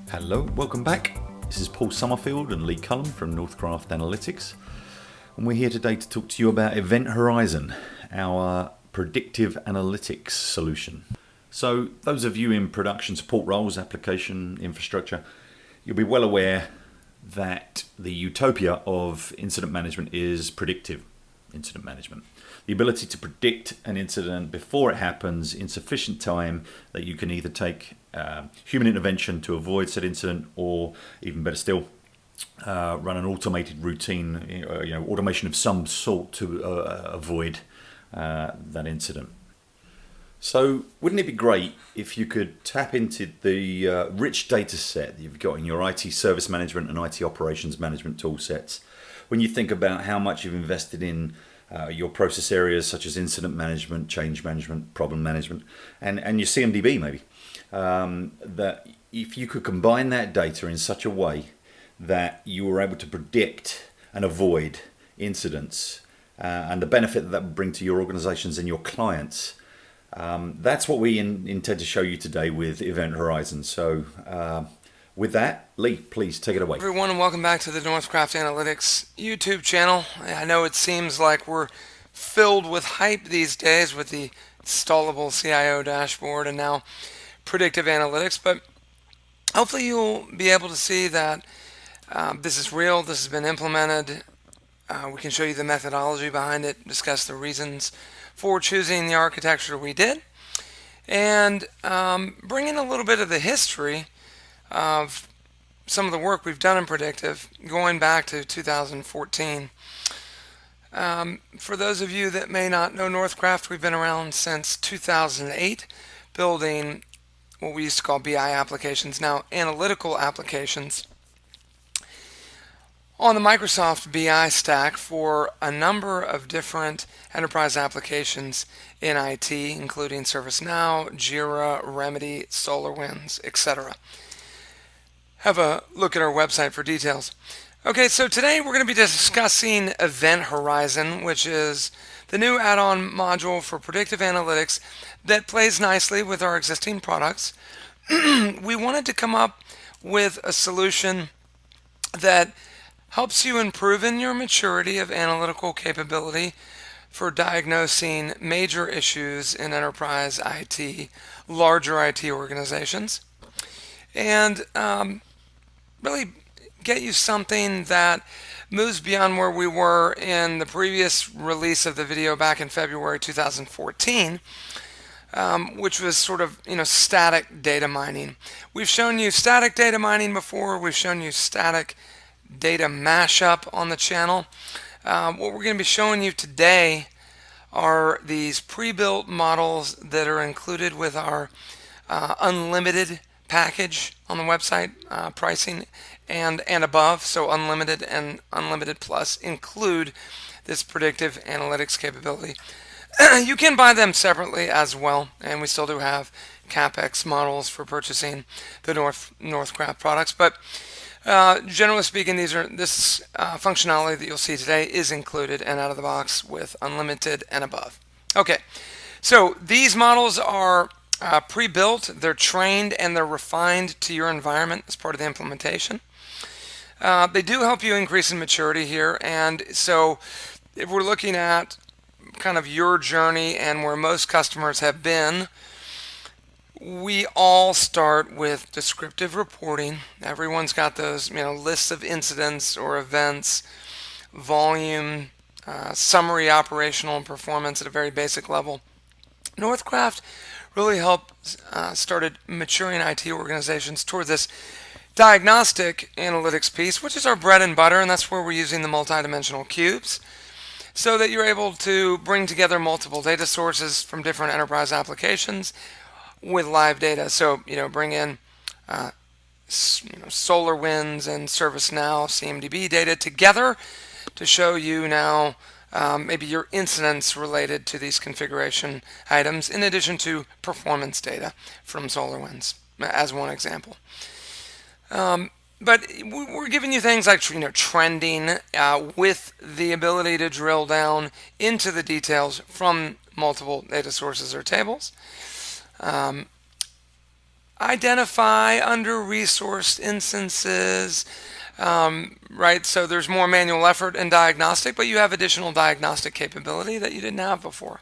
Hello, welcome back. This is Paul Summerfield and Lee Cullen from Northcraft Analytics, and we're here today to talk to you about Event Horizon, our predictive analytics solution. So those of you in production support roles, application, infrastructure, you'll be well aware that the utopia of incident management is predictive incident management. The ability to predict an incident before it happens in sufficient time that you can either take human intervention to avoid said incident, or even better still, run an automated routine, automation of some sort to avoid that incident. So wouldn't it be great if you could tap into the rich data set that you've got in your IT service management and IT operations management tool sets when you think about how much you've invested in your process areas such as incident management, change management, problem management, and your CMDB maybe. That if you could combine that data in such a way that you were able to predict and avoid incidents and the benefit that would bring to your organizations and your clients, that's what we intend to show you today with Event Horizon. So with that, Lee, please take it away. Everyone, and welcome back to the Northcraft Analytics YouTube channel. I know it seems like we're filled with hype these days with the installable CIO dashboard and now predictive analytics, but hopefully you'll be able to see that this is real, this has been implemented. We can show you the methodology behind it, discuss the reasons for choosing the architecture we did, and bring in a little bit of the history of some of the work we've done in predictive going back to 2014. For those of you that may not know Northcraft, we've been around since 2008 building what we used to call BI applications, now analytical applications, on the Microsoft BI stack for a number of different enterprise applications in IT, including ServiceNow, JIRA, Remedy, SolarWinds, etc. Have a look at our website for details. Okay, so today we're going to be discussing Event Horizon, which is the new add-on module for predictive analytics that plays nicely with our existing products. We wanted to come up with a solution that helps you improve in your maturity of analytical capability for diagnosing major issues in enterprise IT, larger IT organizations, and really get you something that moves beyond where we were in the previous release of the video back in February 2014, which was sort of static data mining. We've shown you static data mining before. We've shown you static data mashup on the channel. What we're going to be showing you today are these pre-built models that are included with our unlimited package on the website, pricing and above. So unlimited and unlimited plus include this predictive analytics capability. You can buy them separately as well, and we still do have CapEx models for purchasing the Northcraft products, but generally speaking, this functionality that you'll see today is included and out of the box with unlimited and above. Okay, so these models are pre-built, they're trained, and they're refined to your environment as part of the implementation. They do help you increase in maturity here, and so if we're looking at kind of your journey and where most customers have been, we all start with descriptive reporting. Everyone's got those lists of incidents or events, volume, summary operational performance at a very basic level. Northcraft really helped started maturing IT organizations toward this diagnostic analytics piece, which is our bread and butter, and that's where we're using the multidimensional cubes so that you're able to bring together multiple data sources from different enterprise applications with live data. So bring in SolarWinds and ServiceNow CMDB data together to show you now maybe your incidents related to these configuration items, in addition to performance data from SolarWinds as one example. But we're giving you things like trending with the ability to drill down into the details from multiple data sources or tables. identify under-resourced instances, right? So there's more manual effort and diagnostic, but you have additional diagnostic capability that you didn't have before.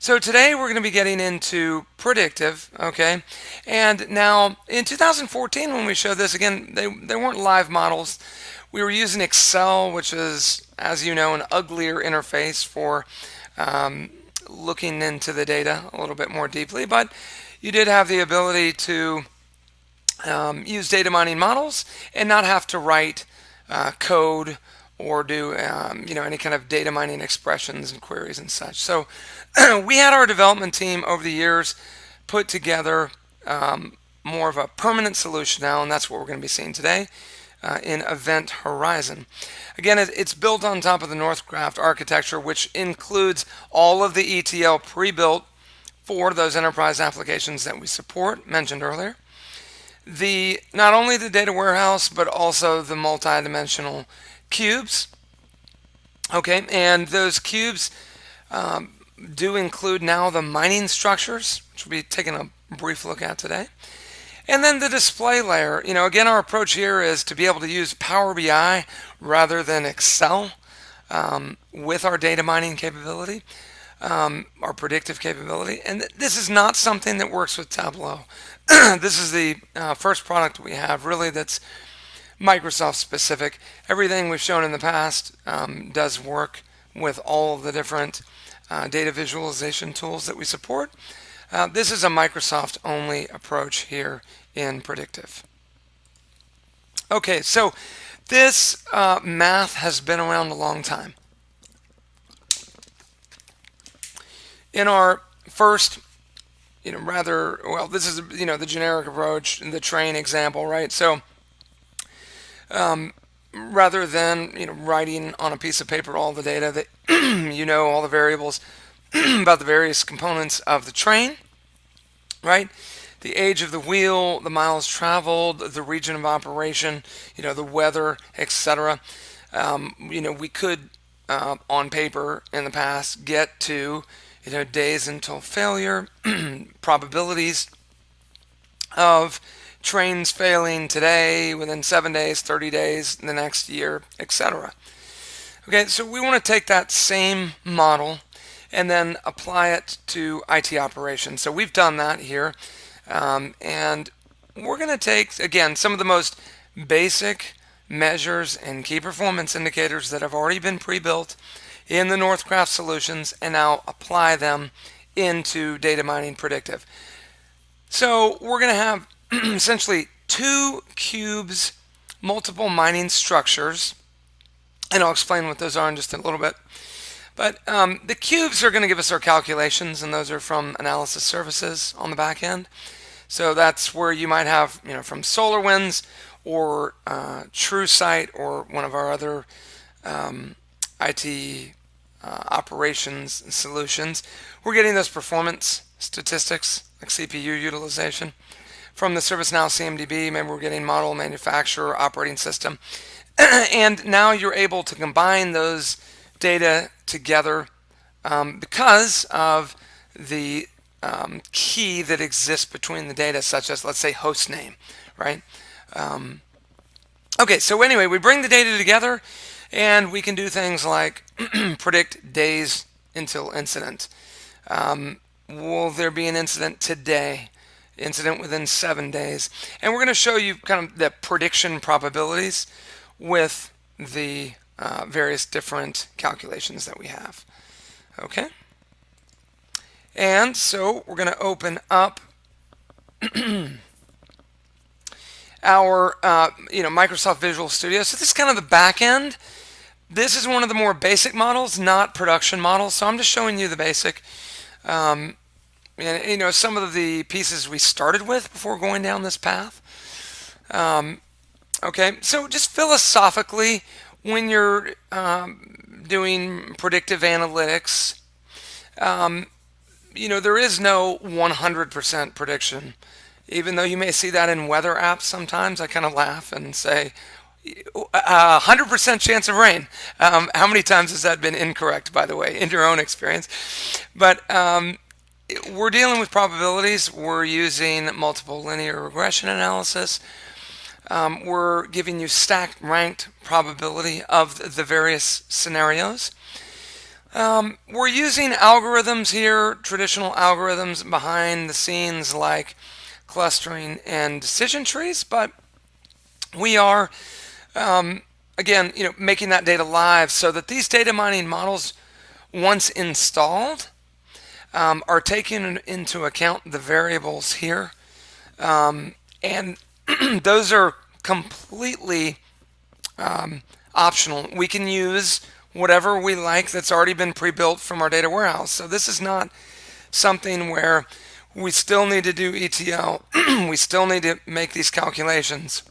So today we're going to be getting into predictive, okay? And now in 2014 when we showed this, again, they weren't live models. We were using Excel, which is, as you know, an uglier interface for looking into the data a little bit more deeply, but you did have the ability to use data mining models and not have to write code or do any kind of data mining expressions and queries and such. So we had our development team over the years put together more of a permanent solution now, and that's what we're going to be seeing today in Event Horizon. Again, it's built on top of the Northcraft architecture, which includes all of the ETL pre-built for those enterprise applications that we support, mentioned earlier. Not only the data warehouse, but also the multi-dimensional cubes. Okay, and those cubes do include now the mining structures, which we'll be taking a brief look at today. And then the display layer. Again, our approach here is to be able to use Power BI rather than Excel with our data mining capability, our predictive capability. And this is not something that works with Tableau. This is the first product we have really that's Microsoft specific. Everything we've shown in the past does work with all of the different data visualization tools that we support. This is a Microsoft only approach here in predictive. Okay, so this math has been around a long time. In our first this is the generic approach, the train example, right? So rather than writing on a piece of paper all the data that all the variables about the various components of the train, right? The age of the wheel, the miles traveled, the region of operation, the weather, etc. We could on paper in the past get to days until failure, probabilities of trains failing today, within 7 days, 30 days, the next year, etc. Okay, so we want to take that same model and then apply it to IT operations. So we've done that here, and we're going to take, again, some of the most basic measures and key performance indicators that have already been pre-built in the Northcraft solutions and now apply them into data mining predictive. So we're going to have essentially 2 cubes, multiple mining structures, and I'll explain what those are in just a little bit. But the cubes are going to give us our calculations, and those are from analysis services on the back end. So that's where you might have, from SolarWinds or TrueSight or one of our other IT operations and solutions. We're getting those performance statistics like CPU utilization. From the ServiceNow CMDB, maybe we're getting model, manufacturer, operating system. And now you're able to combine those data together because of the key that exists between the data, such as, let's say, host name, right? Okay, so anyway, we bring the data together and we can do things like predict days until incident. Will there be an incident today? Incident within 7 days. And we're going to show you kind of the prediction probabilities with the various different calculations that we have. Okay? And so we're going to open up our Microsoft Visual Studio. So this is kind of the back end. This is one of the more basic models, not production models. So I'm just showing you the basic. And some of the pieces we started with before going down this path. Okay, so just philosophically, when you're doing predictive analytics, there is no 100% prediction. Even though you may see that in weather apps sometimes, I kind of laugh and say, 100% chance of rain. How many times has that been incorrect, by the way, in your own experience? But we're dealing with probabilities. We're using multiple linear regression analysis. We're giving you stacked ranked probability of the various scenarios. We're using algorithms here, traditional algorithms behind the scenes like clustering and decision trees, but we are, again, making that data live so that these data mining models, once installed, are taking into account the variables here, and those are completely optional. We can use whatever we like that's already been pre-built from our data warehouse. So this is not something where we still need to do ETL. We still need to make these calculations.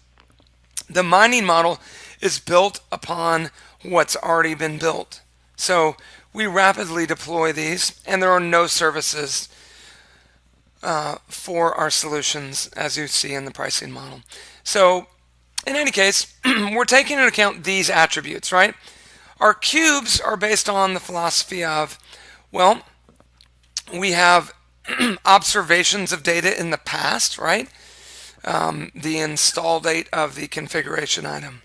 The mining model is built upon what's already been built. So we rapidly deploy these, and there are no services for our solutions, as you see in the pricing model. So in any case, we're taking into account these attributes, right? Our cubes are based on the philosophy of, well, we have observations of data in the past, right? The install date of the configuration item.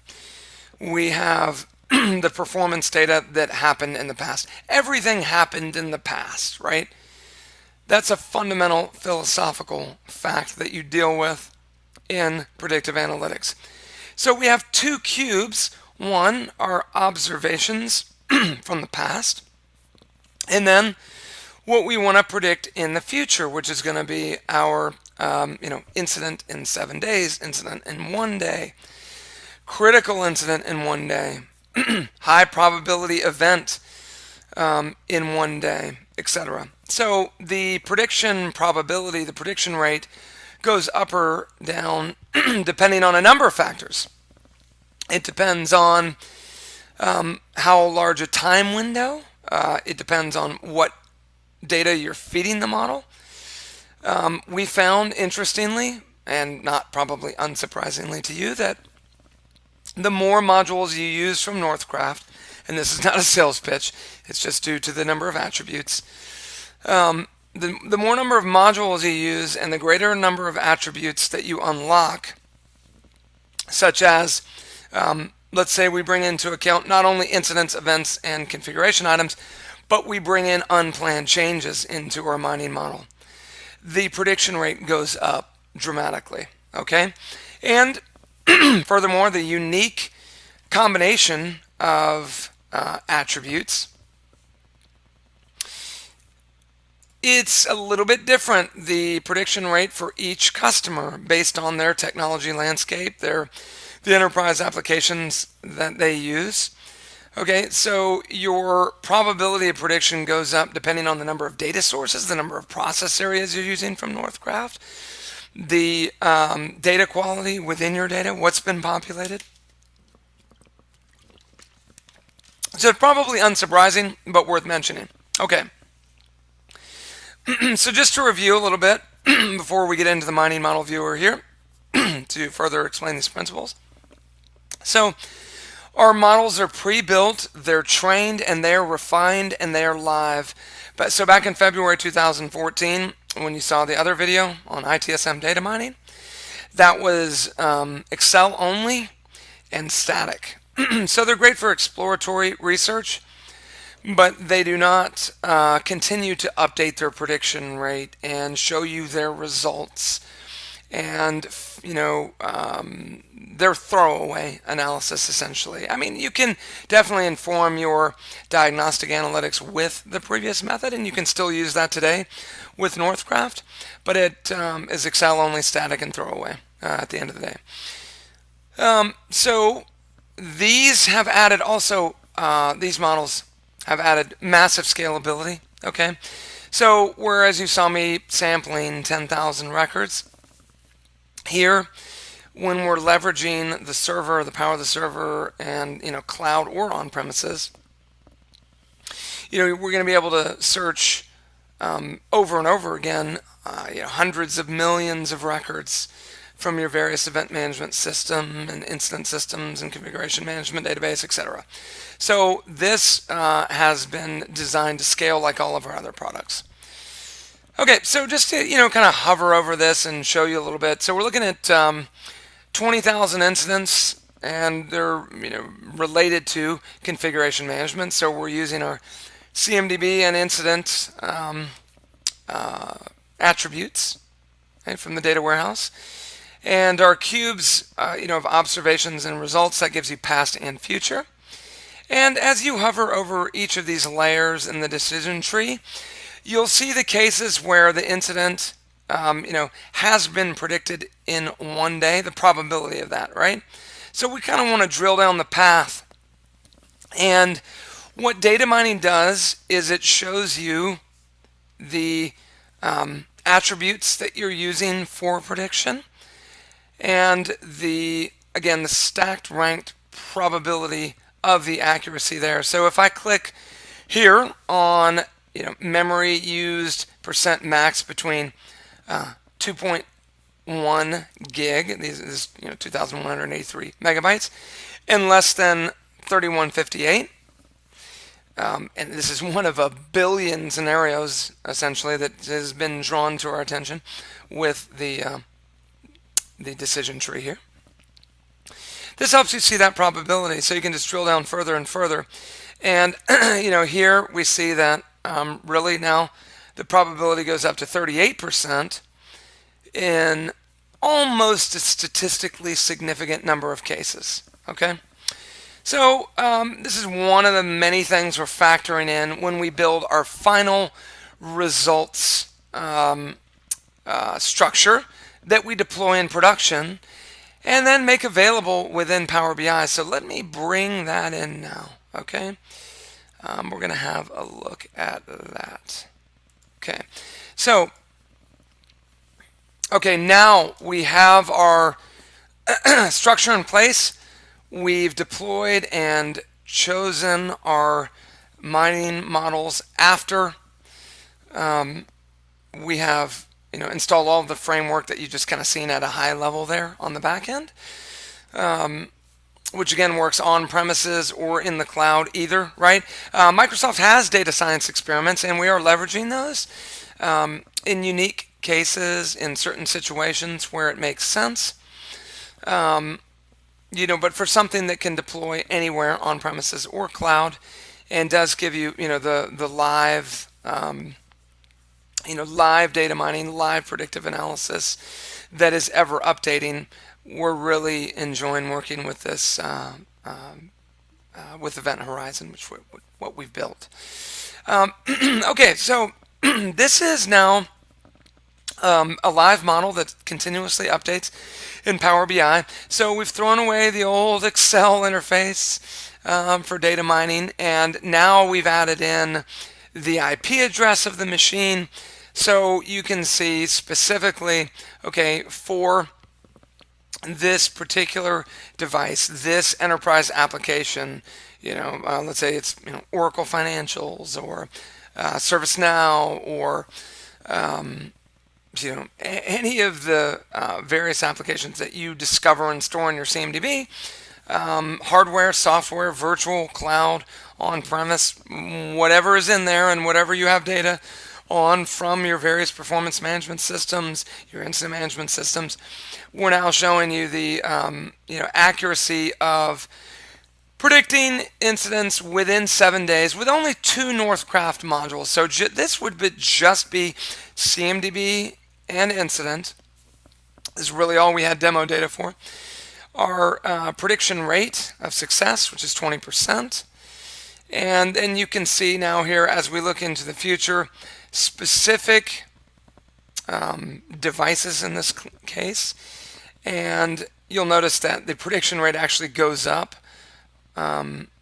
We have the performance data that happened in the past. Everything happened in the past, right? That's a fundamental philosophical fact that you deal with in predictive analytics. So we have two cubes. One are observations from the past, and then what we want to predict in the future, which is going to be our incident in 7 days, incident in 1 day, critical incident in 1 day, high probability event in 1 day, etc. So the prediction probability, the prediction rate, goes up or down depending on a number of factors. It depends on how large a time window. It depends on what data you're feeding the model. We found, interestingly, and not probably unsurprisingly to you, that the more modules you use from Northcraft, and this is not a sales pitch, it's just due to the number of attributes, the more number of modules you use and the greater number of attributes that you unlock, such as, let's say we bring into account not only incidents, events, and configuration items, but we bring in unplanned changes into our mining model. The prediction rate goes up dramatically, okay? And furthermore, the unique combination of attributes, it's a little bit different, the prediction rate for each customer based on their technology landscape, the enterprise applications that they use. Okay, so your probability of prediction goes up depending on the number of data sources, the number of process areas you're using from Northcraft, the data quality within your data, what's been populated. So it's probably unsurprising, but worth mentioning. Okay. So just to review a little bit before we get into the mining model viewer here to further explain these principles. So our models are pre-built, they're trained, and they're refined, and they're live. But so back in February 2014, when you saw the other video on ITSM data mining, that was Excel only and static. So they're great for exploratory research, but they do not continue to update their prediction rate and show you their results. And, they're throwaway analysis, essentially. I mean, you can definitely inform your diagnostic analytics with the previous method, and you can still use that today with Northcraft, but it is Excel only, static, and throwaway at the end of the day. So these have added also, these models have added massive scalability, okay? So whereas you saw me sampling 10,000 records, here, when we're leveraging the server, the power of the server, and cloud or on premises, we're going to be able to search over and over again, hundreds of millions of records from your various event management system and incident systems and configuration management database, etc. So this has been designed to scale like all of our other products. Okay, so just to kind of hover over this and show you a little bit. So we're looking at 20,000 incidents, and they're related to configuration management. So we're using our CMDB and incident attributes, okay, from the data warehouse, and our cubes, of observations and results that gives you past and future. And as you hover over each of these layers in the decision tree, you'll see the cases where the incident, has been predicted in 1 day, the probability of that, right? So we kind of want to drill down the path. And what data mining does is it shows you the attributes that you're using for prediction, and again, the stacked ranked probability of the accuracy there. So if I click here on memory used percent max between 2.1 gig, this is 2,183 megabytes, and less than 3158. And this is one of a billion scenarios, essentially, that has been drawn to our attention with the decision tree here. This helps you see that probability, so you can just drill down further and further. And here we see that really now the probability goes up to 38% in almost a statistically significant number of cases. Okay, so this is one of the many things we're factoring in when we build our final results structure that we deploy in production and then make available within Power BI. So let me bring that in now. Okay, we're going to have a look at that. Okay, so now we have our structure in place. We've deployed and chosen our mining models after we have installed all of the framework that you just kind of seen at a high level there on the back end, which again works on premises or in the cloud either, right? Microsoft has data science experiments, and we are leveraging those in unique cases in certain situations where it makes sense. But for something that can deploy anywhere on premises or cloud, and does give you the live live data mining, live predictive analysis that is ever updating, we're really enjoying working with this with Event Horizon, which what we've built. Okay, so this is now a live model that continuously updates in Power BI. So we've thrown away the old Excel interface for data mining, and now we've added in the IP address of the machine, so you can see specifically, okay, for this particular device, this enterprise application, let's say it's Oracle Financials or ServiceNow or any of the various applications that you discover and store in your CMDB, hardware, software, virtual, cloud, on-premise, whatever is in there and whatever you have data on from your various performance management systems, your incident management systems. We're now showing you the accuracy of predicting incidents within 7 days with only 2 Northcraft modules. So this would just be CMDB and incident. This is really all we had demo data for. Our prediction rate of success, which is 20%. And then you can see now here, as we look into the future, specific devices in this case. And you'll notice that the prediction rate actually goes up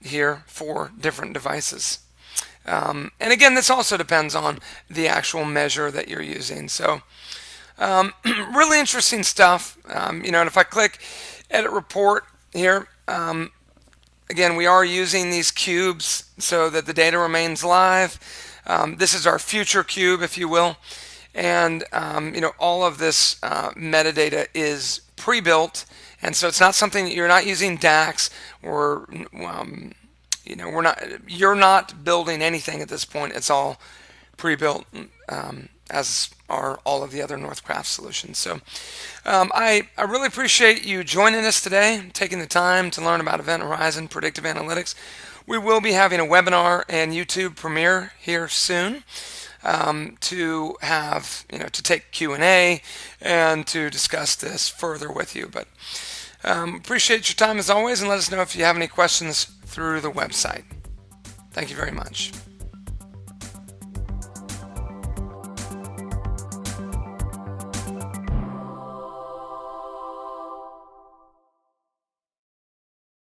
here for different devices. And again, this also depends on the actual measure that you're using. So really interesting stuff. And if I click edit report here, again, we are using these cubes so that the data remains live. This is our future cube, if you will. And all of this metadata is pre-built, and so it's not something that you're not using DAX, or you're not building anything at this point. It's all pre-built as are all of the other Northcraft solutions. So I really appreciate you joining us today, taking the time to learn about Event Horizon Predictive Analytics. We will be having a webinar and YouTube premiere here soon to have, to take Q&A and to discuss this further with you. But appreciate your time as always, and let us know if you have any questions through the website. Thank you very much.